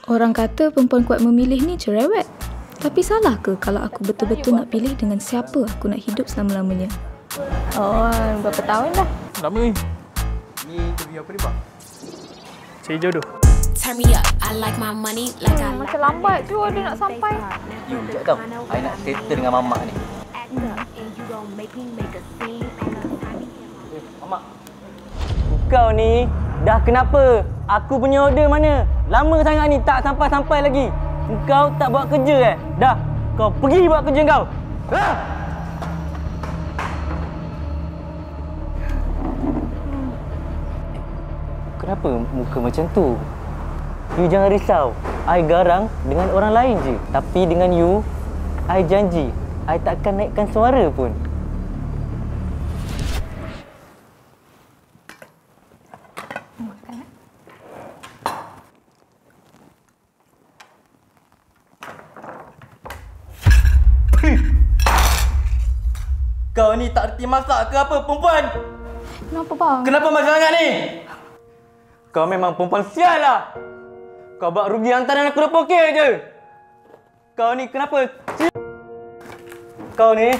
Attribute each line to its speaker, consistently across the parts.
Speaker 1: Orang kata perempuan kuat memilih ni cerewet. Tapi salah ke kalau aku betul-betul nak pilih dengan siapa aku nak hidup selama-lamanya? Oh, berapa tahun dah?
Speaker 2: Lama ni. Ni interview apa ni, Pak? Saya jodoh.
Speaker 3: Turn me up, I like my money like I like
Speaker 1: Macam lambat je dia nak sampai.
Speaker 4: You sekejap tau. I nak settle dengan mamak ni. Mamak. Kau ni dah kenapa? Aku punya order mana? Lama sangat ni tak sampai-sampai lagi. Kau tak buat kerja Dah. Kau pergi buat kerja kau. Ha! Kenapa muka macam tu? You jangan risau. I garang dengan orang lain je. Tapi dengan you, I janji, I takkan naikkan suara pun. Kau ni tak reti masak ke apa, perempuan?
Speaker 1: Kenapa bang?
Speaker 4: Kenapa masak sangat ni? Kau memang perempuan sial lah. Kau buat rugi hantaran aku dah pokok je. Kau ni kenapa? Kau ni...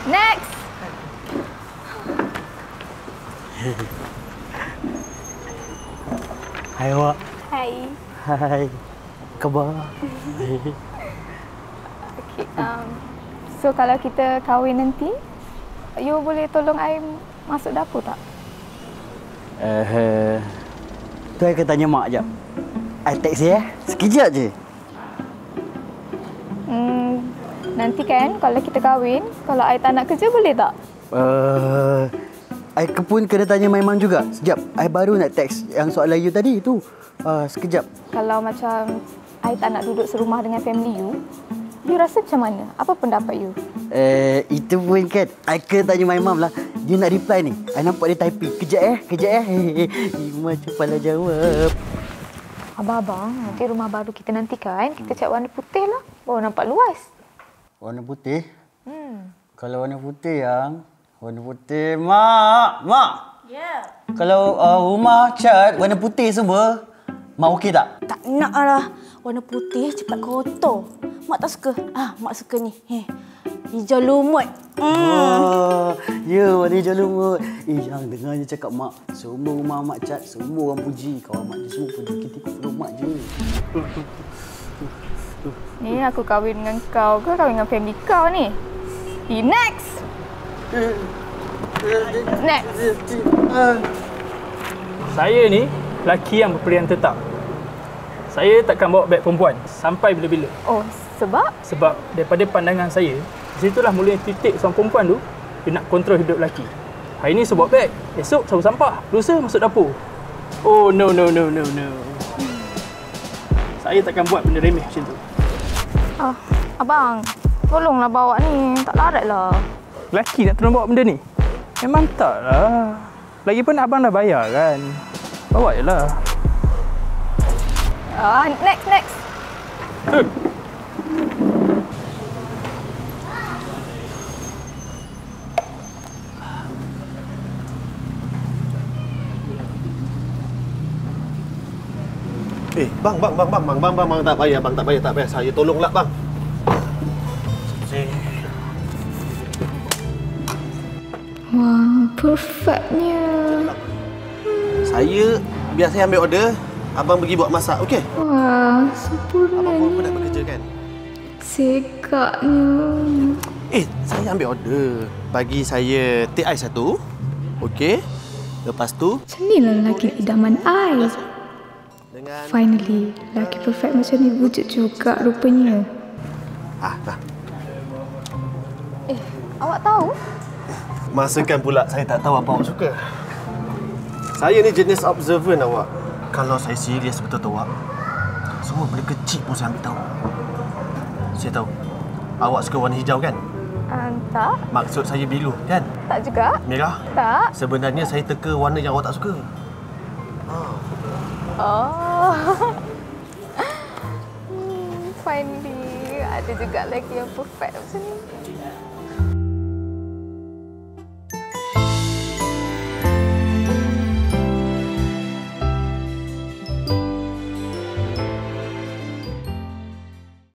Speaker 1: Next!
Speaker 4: Hai awak.
Speaker 1: Hai.
Speaker 4: Hai. Khabar?
Speaker 1: Okay, so kalau kita kahwin nanti, you boleh tolong I masuk dapur tak?
Speaker 5: Tu I akan tanya mak jap. I text dia sekejap je.
Speaker 1: Nanti kan kalau kita kahwin, kalau I tak nak kerja boleh tak?
Speaker 5: I pun kena tanya Maimam juga. Sekejap, I baru nak text yang soalan you tadi tu. Sekejap.
Speaker 1: Kalau macam I tak nak duduk serumah dengan family you rasa macam mana? Apa pendapat you?
Speaker 5: Itu pun kan, I kena tanya Maimam lah. Dia nak reply ni. I nampak dia typing. Kejap. Macam pala jawab.
Speaker 1: Abang, nanti rumah baru kita nanti kan, kita cat warna putih lah. Baru nampak luas.
Speaker 5: Warna putih? Kalau warna putih warna putih, Mak!
Speaker 6: Ya.
Speaker 5: Kalau rumah cat warna putih semua, Mak okey tak?
Speaker 6: Tak nak lah. Warna putih cepat kotor. Mak tak suka. Mak suka ni. Hijau lumut.
Speaker 5: Ya, warna hijau lumut. Jangan dengar je cakap Mak. Semua rumah Mak cat, semua orang puji. Kawan Mak je semua puji. Kita ikut perut Mak je.
Speaker 1: Ni aku kahwin dengan kau ke kahwin dengan family kau ni? Next! Next!
Speaker 2: Saya ni lelaki yang berpilihan tetap. Saya takkan bawa beg perempuan sampai bila-bila.
Speaker 1: Oh, sebab?
Speaker 2: Sebab daripada pandangan saya, di situlah mula titik seorang perempuan tu dia nak kontrol hidup lelaki. Hari ni saya bawa beg, esok sapu sampah, lusa masuk dapur. Oh, no. Saya takkan buat benda remeh macam tu.
Speaker 1: Abang, tolonglah bawa ni. Tak larat lah.
Speaker 2: Lelaki nak tolong bawa benda ni? Memang tak lah. Lagipun abang dah bayar kan. Bawa je lah.
Speaker 1: Next.
Speaker 7: Bang, tak payah. Saya tolonglah, bang.
Speaker 1: Wah, perfectnya.
Speaker 7: Biar saya ambil order, abang pergi buat masak, okey?
Speaker 1: Wah, sempurna
Speaker 7: Abang
Speaker 1: ni.
Speaker 7: pun nak bekerja kan?
Speaker 1: Sekaknya.
Speaker 7: Saya ambil order. Bagi saya teh ais satu, okey? Lepas tu
Speaker 1: Macam ni lah lelaki idaman I.
Speaker 7: dengan
Speaker 1: Finally, lelaki perfect macam ni wujud juga rupanya.
Speaker 7: nah.
Speaker 1: Awak tahu?
Speaker 7: Masakan pula saya tak tahu apa awak suka. Saya ni jenis observant awak. Kalau saya serius betul-betul awak, semua benda kecil pun saya ambil tahu. Saya tahu. Awak suka warna hijau kan?
Speaker 1: Tak.
Speaker 7: Maksud saya biru kan?
Speaker 1: Tak juga.
Speaker 7: Merah?
Speaker 1: Tak.
Speaker 7: Sebenarnya saya teka warna yang awak tak suka.
Speaker 1: Oh. Finally, ada juga lelaki yang perfect macam ni.